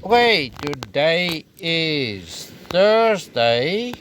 Okay, today is Thursday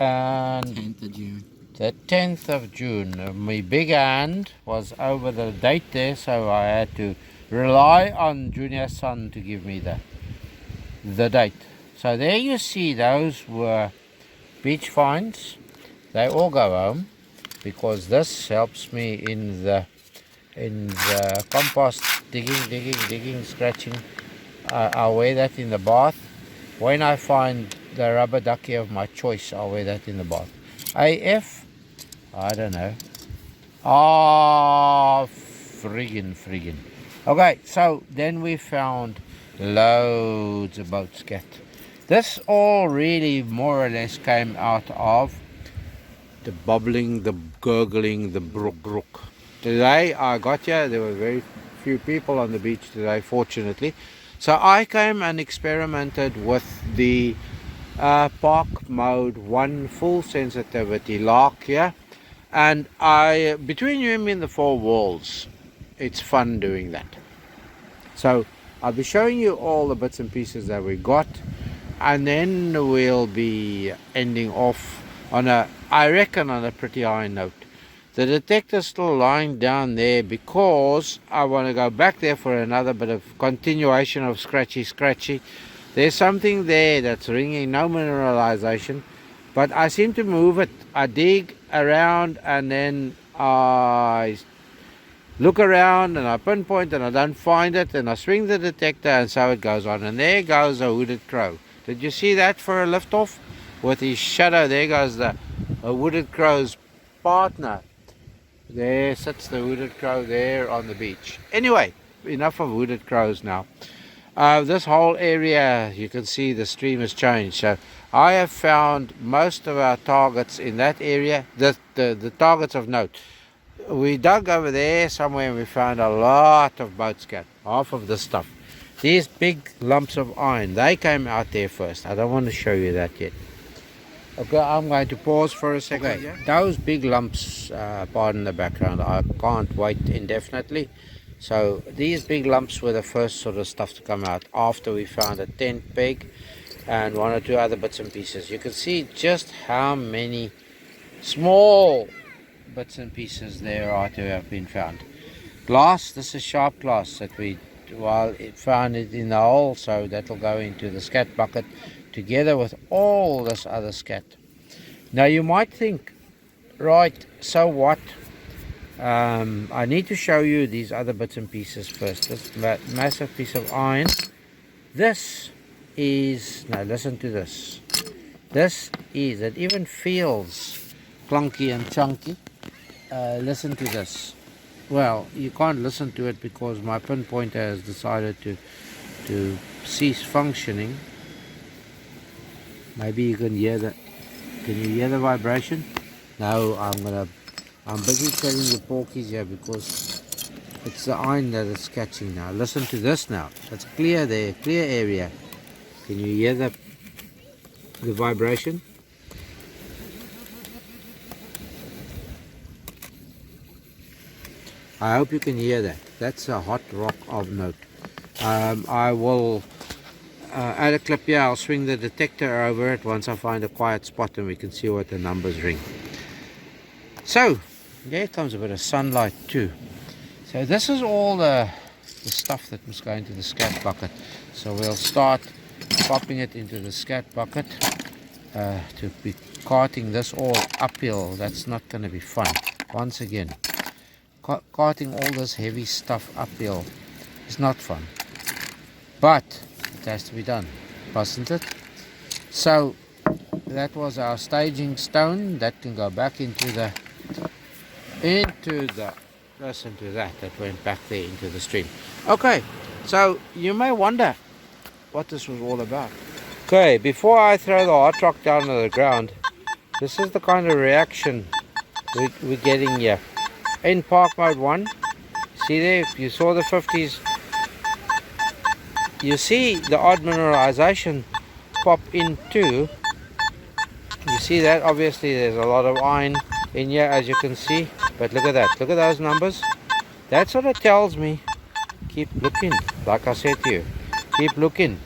and 10th of June. the 10th of June. My big hand was over the date there, so I had to rely on Junior's son to give me the date. So there you see, those were beach finds. They all go home because this helps me in the compost digging, scratching. I'll wear that in the bath. When I find the rubber ducky of my choice, I'll wear that in the bath. AF, I don't know. Ah, friggin'. Okay, so then we found loads of boat scat. This all really more or less came out of the bubbling, the gurgling, the brook. Today I got here, there were very few people on the beach today, fortunately. So I came and experimented with the park mode 1 full sensitivity lark here. And between you and me and the four walls, it's fun doing that. So I'll be showing you all the bits and pieces that we got, and then we'll be ending off on I reckon on a pretty high note. The detector's still lying down there because I want to go back there for another bit of continuation of scratchy. There's something there that's ringing, no mineralization, but I seem to move it. I dig around and then I look around and I pinpoint and I don't find it, and I swing the detector, and so it goes on. And there goes a hooded crow. Did you see that for a liftoff? With his shadow, there goes a hooded crow's partner. There sits the hooded crow there on the beach. Anyway, enough of hooded crows now. This whole area, you can see the stream has changed. So I have found most of our targets in that area, the targets of note. We dug over there somewhere and we found a lot of boat scat, half of the stuff. These big lumps of iron, they came out there first. I don't want to show you that yet. Okay, I'm going to pause for a second. Okay, yeah. Those big lumps, pardon the background, I can't wait indefinitely. So these big lumps were the first sort of stuff to come out after we found a tent peg and one or two other bits and pieces. You can see just how many small bits and pieces there are to have been found. Glass, this is sharp glass that we found it in the hole, so that'll go into the scat bucket together with all this other scat. Now you might think, right, so what? I need to show you these other bits and pieces first. This massive piece of iron. This is, now listen to this. It even feels clunky and chunky. Listen to this. Well, you can't listen to it because my pinpointer has decided to cease functioning. Maybe you can hear that. Can you hear the vibration? No, I'm busy telling the porkies here because it's the iron that is catching now. Listen to this now. It's clear there, clear area. Can you hear the vibration? I hope you can hear that. That's a hot rock of note. I will add a clip here. I'll swing the detector over it once I find a quiet spot and we can see what the numbers ring. So, there comes a bit of sunlight too. So this is all the stuff that must go into the scat bucket. So we'll start popping it into the scat bucket to be carting this all uphill. That's not going to be fun. Once again, carting all this heavy stuff uphill is not fun. But it has to be done, mustn't it? So that was our staging stone. That can go back into the listen to that went back there into the stream. Okay, so you may wonder what this was all about. Okay, before I throw the hot rock down to the ground, this is the kind of reaction we're getting here. In park mode 1, see there, if you saw the 50s, you see the odd mineralization pop in too. You see that? Obviously there's a lot of iron in here, as you can see, but look at that, look at those numbers. That sort of tells me keep looking, like I said to you, Keep looking.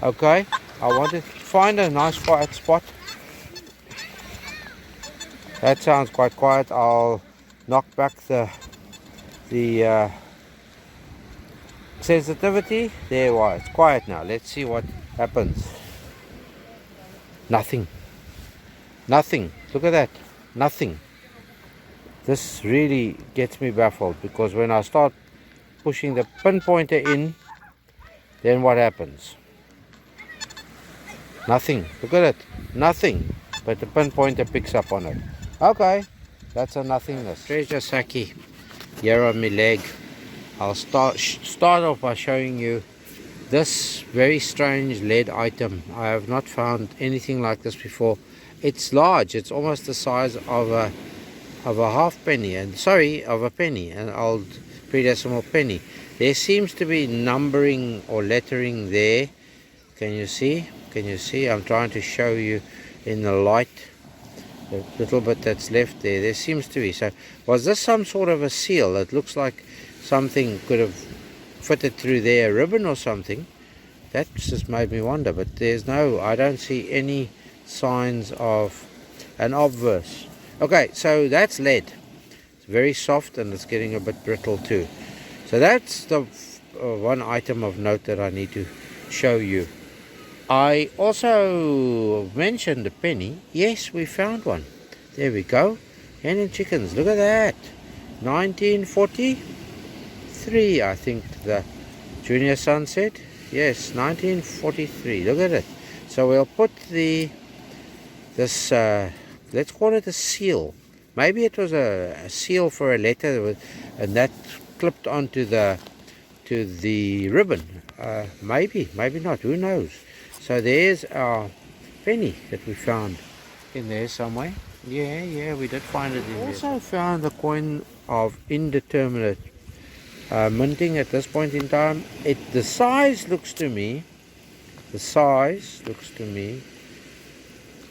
Okay, I want to find a nice quiet spot. That sounds quite quiet. I'll knock back the sensitivity. There, why it's quiet now. Let's see what happens. Nothing. Nothing. Look at that. Nothing. This really gets me baffled, because when I start pushing the pinpointer in, then what happens? Nothing. Look at it. Nothing. But the pinpointer picks up on it. Okay. That's a nothingness. Treasure Saki here on my leg. I'll start off by showing you this very strange lead item. I have not found anything like this before. It's large. It's almost the size of a half penny, and of a penny, an old pre-decimal penny. There seems to be numbering or lettering there. Can you see? Can you see? I'm trying to show you in the light. The little bit that's left there. There seems to be. So was this some sort of a seal? It looks like something could have fitted through there, a ribbon or something. That just made me wonder, but there's no, I don't see any signs of an obverse. Okay, so that's lead. It's very soft and it's getting a bit brittle too. So that's the one item of note that I need to show you. I also mentioned a penny. Yes, we found one. There we go. Hen and chickens. Look at that. 1943, I think the junior son said. Yes, 1943. Look at it. So we'll put let's call it a seal. Maybe it was a seal for a letter, and that clipped onto the ribbon. Maybe not. Who knows? So there's our penny that we found in there somewhere. Yeah, we did find it in there. Also found a coin of indeterminate minting at this point in time. The size looks to me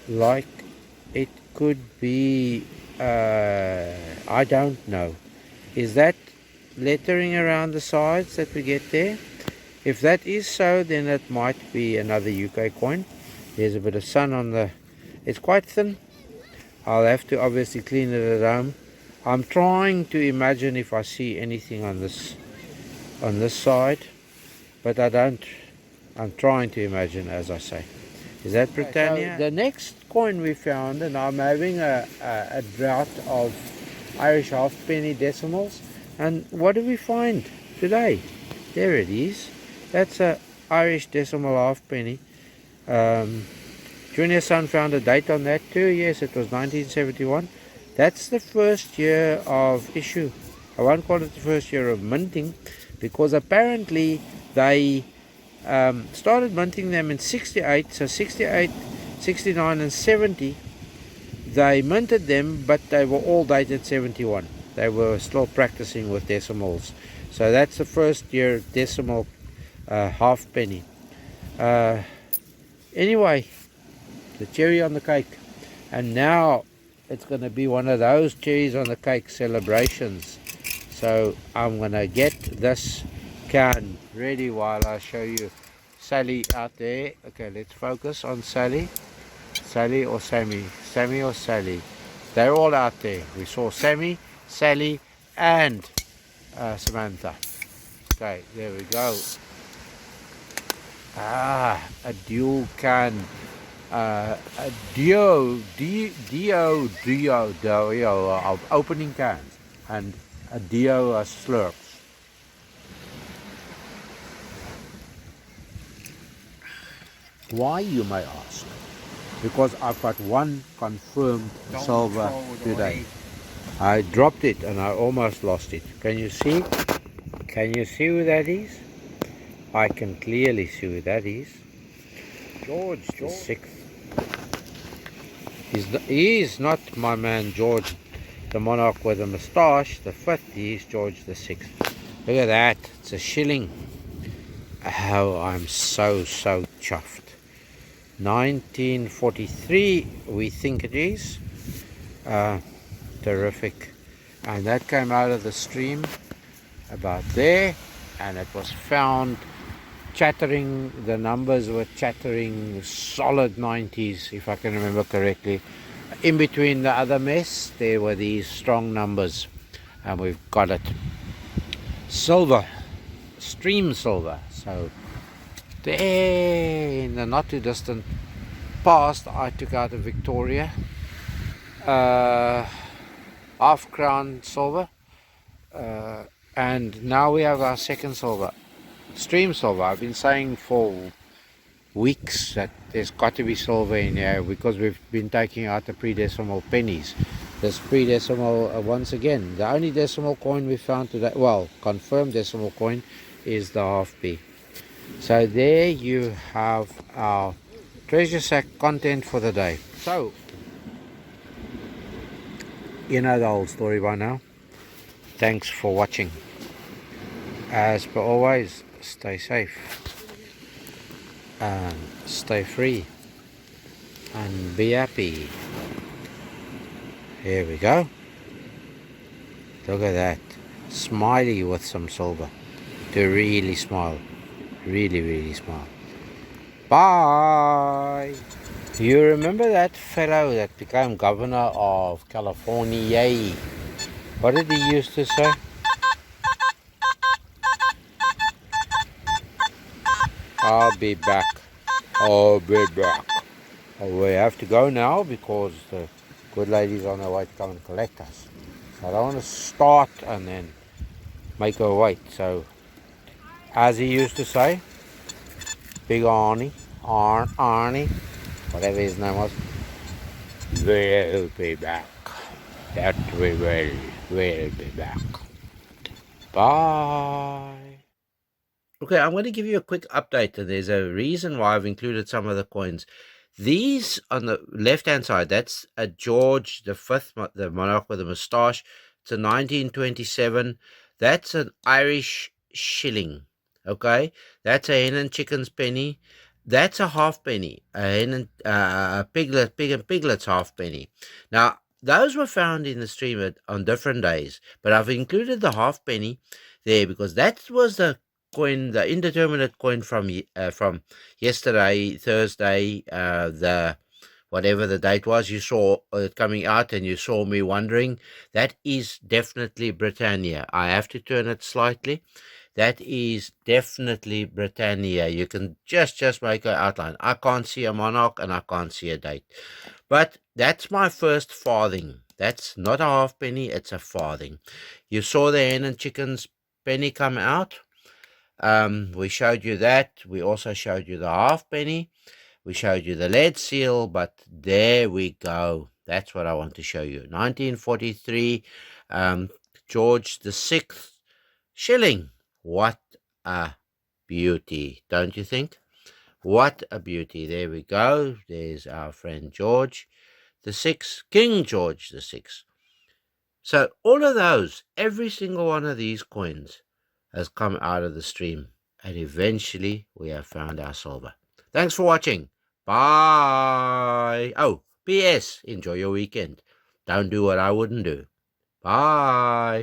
like it could be, I don't know. Is that lettering around the sides that we get there? If that is so, then it might be another UK coin. There's a bit of sun on it's quite thin. I'll have to obviously clean it at home. I'm trying to imagine if I see anything on this side, but I don't. I'm trying to imagine, as I say. Is that Britannia? So the next coin we found, and I'm having a drought of Irish halfpenny decimals. And what do we find today? There it is. That's a Irish decimal halfpenny. Junior son found a date on that too. Yes, it was 1971. That's the first year of issue. I won't call it the first year of minting, because apparently they started minting them in 68. So 68, 69 and 70 they minted them, but they were all dated 71. They were still practicing with decimals. So that's the first year decimal halfpenny. Anyway, the cherry on the cake. And now it's going to be one of those cherries on the cake celebrations. So I'm going to get this can ready while I show you Sally out there. Okay, let's focus on Sally. Sally or Sammy? Sammy or Sally? They're all out there. We saw Sammy, Sally and Samantha. Okay, there we go. A dual can, a dio of opening cans, and a dio slurps. Why, you may ask? Because I've got one confirmed silver today. I dropped it and I almost lost it. Can you see? Can you see who that is? I can clearly see who that is. George the Sixth. He is not my man George, the monarch with a moustache, the fifth. He is George the Sixth. Look at that. It's a shilling. Oh, I'm so chuffed. 1943, we think it is. Terrific. And that came out of the stream about there, and it was found chattering, the numbers were chattering solid 90s, if I can remember correctly. In between the other mess, there were these strong numbers, and we've got it. Silver, stream silver. So there in the not too distant past, I took out a Victoria, half crown silver, and now we have our second silver, stream silver. I've been saying for weeks that there's got to be silver in here because we've been taking out the pre-decimal pennies. This pre-decimal, once again, the only decimal coin we found today, well, confirmed decimal coin, is the half p. So there you have our treasure sack content for the day. So you know the whole story by now. Thanks for watching. As per always, stay safe and stay free and be happy. Here we go. Look at that. Smiley with some silver. To really smile. Really smile. Bye. You remember that fellow that became governor of California? Yay. What did he used to say? I'll be back. I'll be back. Oh, we have to go now because the good lady's on her way to come and collect us. So I don't want to start and then make her wait. So, as he used to say, Big Arnie, Arnie, whatever his name was, we'll be back. That we will be back. Bye. Okay, I'm going to give you a quick update. There's a reason why I've included some of the coins. These on the left-hand side, that's a George the Fifth, the monarch with the moustache. It's a 1927. That's an Irish shilling. Okay, that's a hen and chickens penny. That's a halfpenny. A hen and a piglet, pig and piglet's halfpenny. Now, those were found in the stream on different days, but I've included the halfpenny there because that was the coin, the indeterminate coin from yesterday, Thursday, the whatever the date was. You saw it coming out, and you saw me wondering. That is definitely Britannia. I have to turn it slightly. That is definitely Britannia. You can just make an outline. I can't see a monarch and I can't see a date, but that's my first farthing. That's not a halfpenny, it's a farthing. You saw the hen and chickens penny come out. We showed you that. We also showed you the halfpenny. We showed you the lead seal, but there we go. That's what I want to show you. 1943, George the Sixth shilling. What a beauty, don't you think? What a beauty. There we go. There's our friend George the Sixth, King George the Sixth. So all of those, every single one of these coins has come out of the stream, and eventually we have found our silver. Thanks for watching. Bye. Oh, P.S. Enjoy your weekend. Don't do what I wouldn't do. Bye.